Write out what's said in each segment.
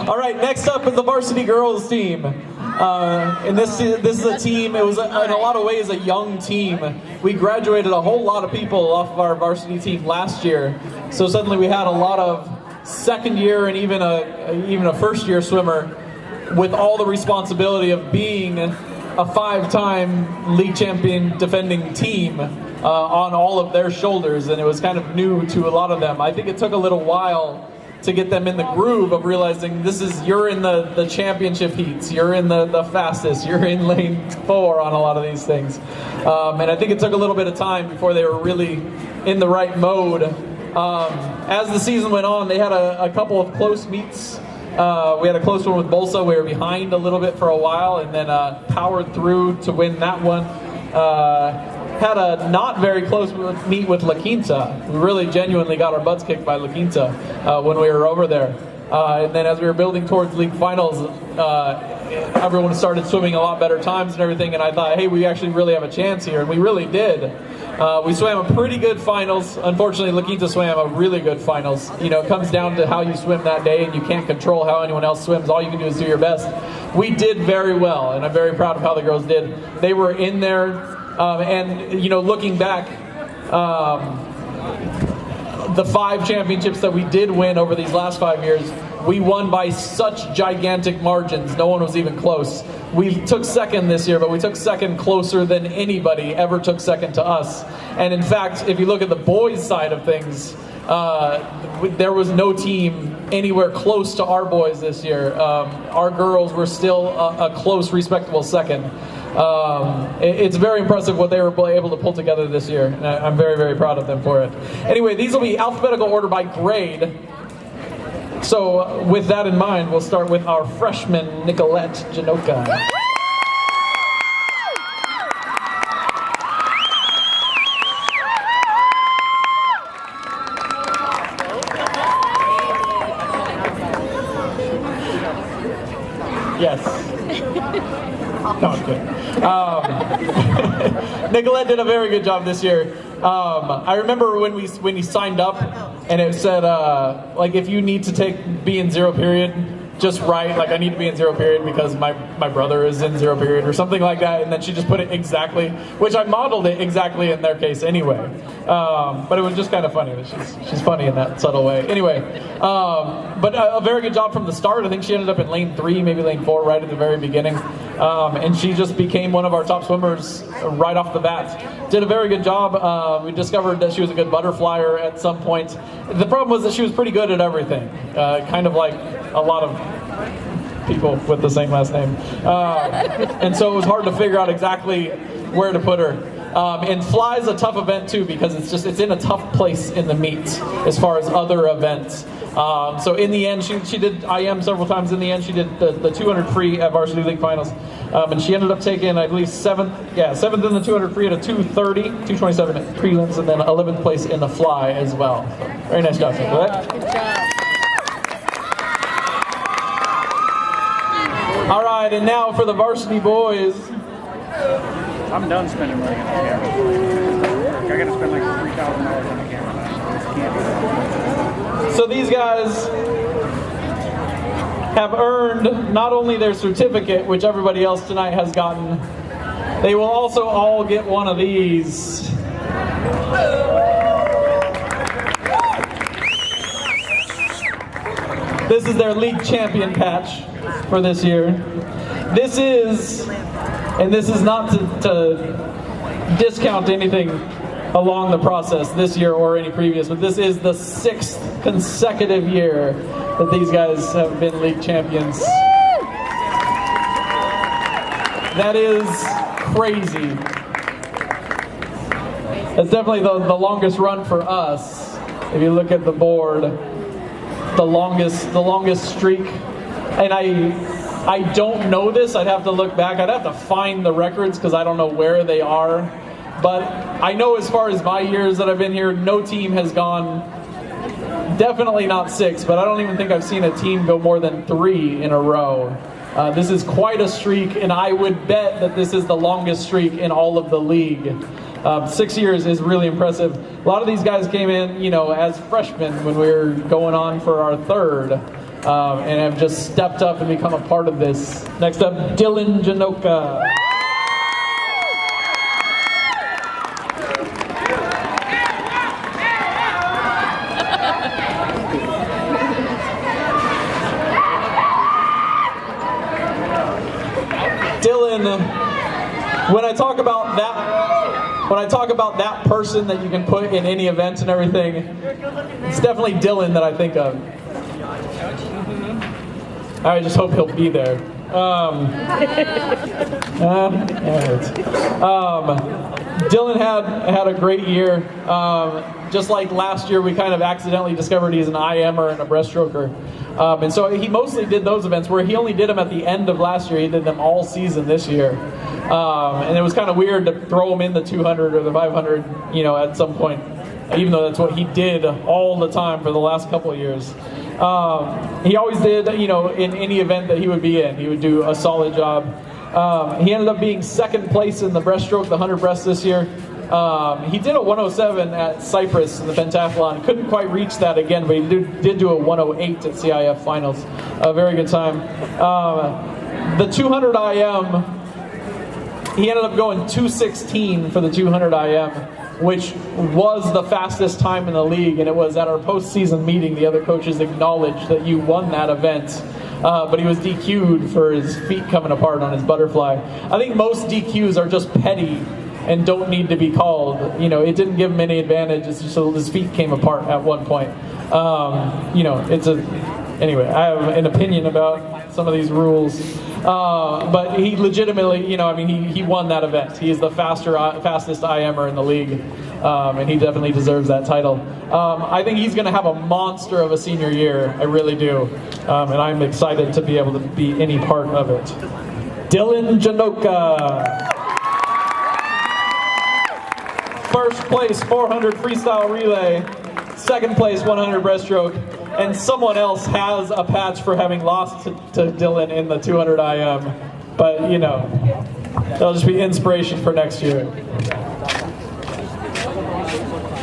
All right, next up is the Varsity Girls team. And this is a team, it was in a lot of ways a young team. We graduated a whole lot of people off of our varsity team last year. So suddenly we had a lot of second year and even a first year swimmer with all the responsibility of being a 5-time league champion defending team on all of their shoulders. And it was kind of new to a lot of them. I think it took a little while to get them in the groove of realizing you're in the championship heats, you're in the fastest, you're in lane 4 on a lot of these things. And I think it took a little bit of time before they were really in the right mode. As the season went on, they had a couple of close meets. We had a close one with Bolsa. We were behind a little bit for a while and then powered through to win that one. Had a not very close meet with La Quinta. We really genuinely got our butts kicked by La Quinta when we were over there. And then as we were building towards league finals, everyone started swimming a lot better times and everything, and I thought, hey, we actually really have a chance here, and we really did. We swam a pretty good finals. Unfortunately, La Quinta swam a really good finals. You know, it comes down to how you swim that day, and you can't control how anyone else swims. All you can do is do your best. We did very well, and I'm very proud of how the girls did. They were in there. And, you know, looking back, the 5 championships that we did win over these last 5 years, we won by such gigantic margins. No one was even close. We took second this year, but we took second closer than anybody ever took second to us. And in fact, if you look at the boys' side of things, there was no team anywhere close to our boys this year. Our girls were still a close, respectable second. It's very impressive what they were able to pull together this year. And I'm very, very proud of them for it. Anyway, these will be alphabetical order by grade. So with that in mind, we'll start with our freshman, Nicolette Janocha. Yes. No, I'm kidding. Nicolette did a very good job this year. I remember when he signed up, and it said, like, if you need to be in 0 period, just write, like, I need to be in 0 period because my brother is in 0 period or something like that, and then she just put it exactly, which I modeled it exactly in their case anyway. But it was just kind of funny that she's funny in that subtle way. Anyway, but a very good job from the start. I think she ended up in lane 3, maybe lane 4, right at the very beginning. And she just became one of our top swimmers right off the bat. Did a very good job. We discovered that she was a good butterflyer at some point. The problem was that she was pretty good at everything, kind of like a lot of people with the same last name. And so it was hard to figure out exactly where to put her. And fly is a tough event too because it's in a tough place in the meet as far as other events. So in the end, she did IM several times. In the end, she did the 200 free at Varsity League Finals. And she ended up taking, I believe, 7th in the 200 free at a 2:30, 2:27 at prelims, and then 11th place in the fly as well. So, very nice job, Nicolette. Good job. All right, and now for the varsity boys. I'm done spending money on the camera. I gotta spend like $3,000 on the camera now. This can't be. So these guys have earned not only their certificate, which everybody else tonight has gotten, they will also all get one of these. This is their league champion patch for this year. This is not to discount anything along the process this year or any previous, but this is the 6th consecutive year that these guys have been league champions. That is crazy. That's definitely the longest run for us. If you look at the board, the longest streak. And I don't know this. I'd have to look back. I'd have to find the records because I don't know where they are. But I know as far as my years that I've been here, no team has gone, definitely not 6, but I don't even think I've seen a team go more than 3 in a row. This is quite a streak, and I would bet that this is the longest streak in all of the league. 6 years is really impressive. A lot of these guys came in, you know, as freshmen when we were going on for our 3rd. and have just stepped up and become a part of this. Next up, Dillon Janocha. Dillon, when I talk about that person that you can put in any event and everything, it's definitely Dillon that I think of. I just hope he'll be there. Dillon had a great year. Just like last year, we kind of accidentally discovered he's an IMer and a breaststroker. And so he mostly did those events where he only did them at the end of last year. He did them all season this year. And it was kind of weird to throw him in the 200 or the 500, at some point, even though that's what he did all the time for the last couple of years. He always did, in any event that he would be in, he would do a solid job. He ended up being second place in the breaststroke, the 100 breast this year. He did a 107 at Cyprus in the pentathlon. Couldn't quite reach that again, but he did do a 108 at CIF finals. A very good time. The 200 IM, he ended up going 2:16 for the 200 IM, which was the fastest time in the league, and it was at our postseason meeting. The other coaches acknowledged that you won that event, but he was DQ'd for his feet coming apart on his butterfly. I think most DQs are just petty and don't need to be called. It didn't give him any advantage. It's just so his feet came apart at one point. Anyway, I have an opinion about some of these rules. But he legitimately, he won that event. He is the fastest IMer in the league, and he definitely deserves that title. I think he's going to have a monster of a senior year. I really do, and I'm excited to be able to be any part of it. Dillon Janocha. First place 400 freestyle relay, second place 100 breaststroke, and someone else has a patch for having lost to Dillon in the 200 IM. But, that'll just be inspiration for next year.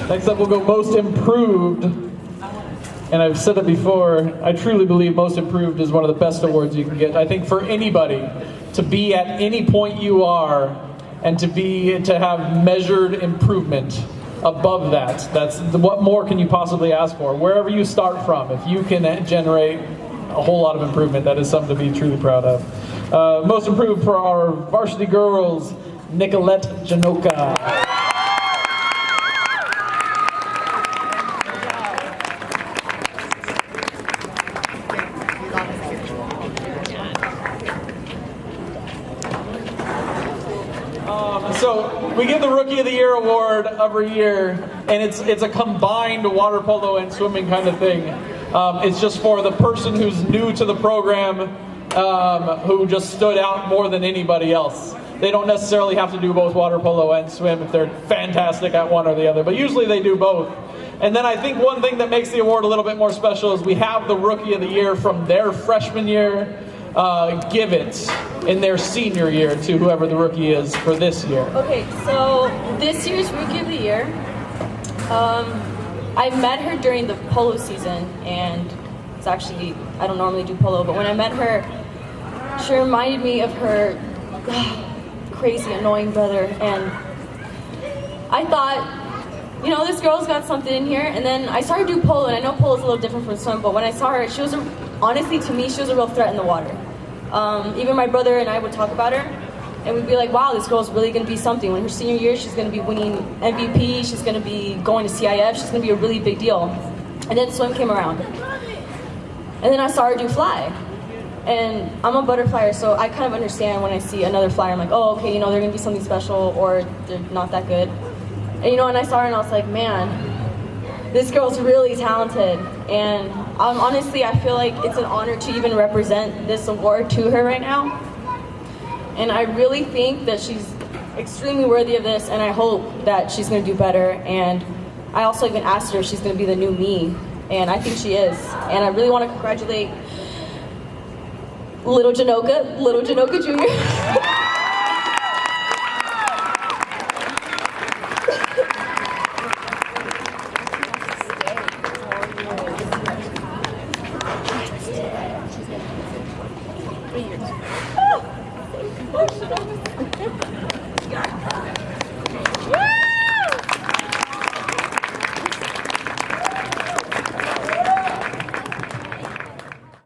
Next up, we'll go most improved. And I've said it before, I truly believe most improved is one of the best awards you can get. I think for anybody to be at any point you are and to have measured improvement above that's what more can you possibly ask for? Wherever you start from, if you can generate a whole lot of improvement, that is something to be truly proud of. Most improved for our Varsity Girls, Nicolette Janocha. So we give the Rookie of the Year award every year, and it's a combined water polo and swimming kind of thing. It's just for the person who's new to the program, who just stood out more than anybody else. They don't necessarily have to do both water polo and swim if they're fantastic at one or the other, but usually they do both. And then I think one thing that makes the award a little bit more special is we have the Rookie of the Year from their freshman year give it in their senior year to whoever the rookie is for this year. Okay, so this year's Rookie of the Year, I met her during the polo season, and it's actually, I don't normally do polo, but when I met her, she reminded me of her crazy, annoying brother, and I thought, this girl's got something in here. And then I started to do polo, and I know polo's a little different from swim, but when I saw her, honestly, to me, she was a real threat in the water. Even my brother and I would talk about her, and we'd be like, wow, this girl's really going to be something. When her senior year, she's going to be winning MVP, she's going to be going to CIF, she's going to be a really big deal. And then swim came around. And then I saw her do fly. And I'm a butterflyer, so I kind of understand when I see another flyer. I'm like, oh, okay, they're going to be something special, or they're not that good. And and I saw her and I was like, man, this girl's really talented. And honestly, I feel like it's an honor to even represent this award to her right now. And I really think that she's extremely worthy of this, and I hope that she's going to do better. And I also even asked her if she's going to be the new me, and I think she is. And I really want to congratulate little Janocha Jr. 3 years.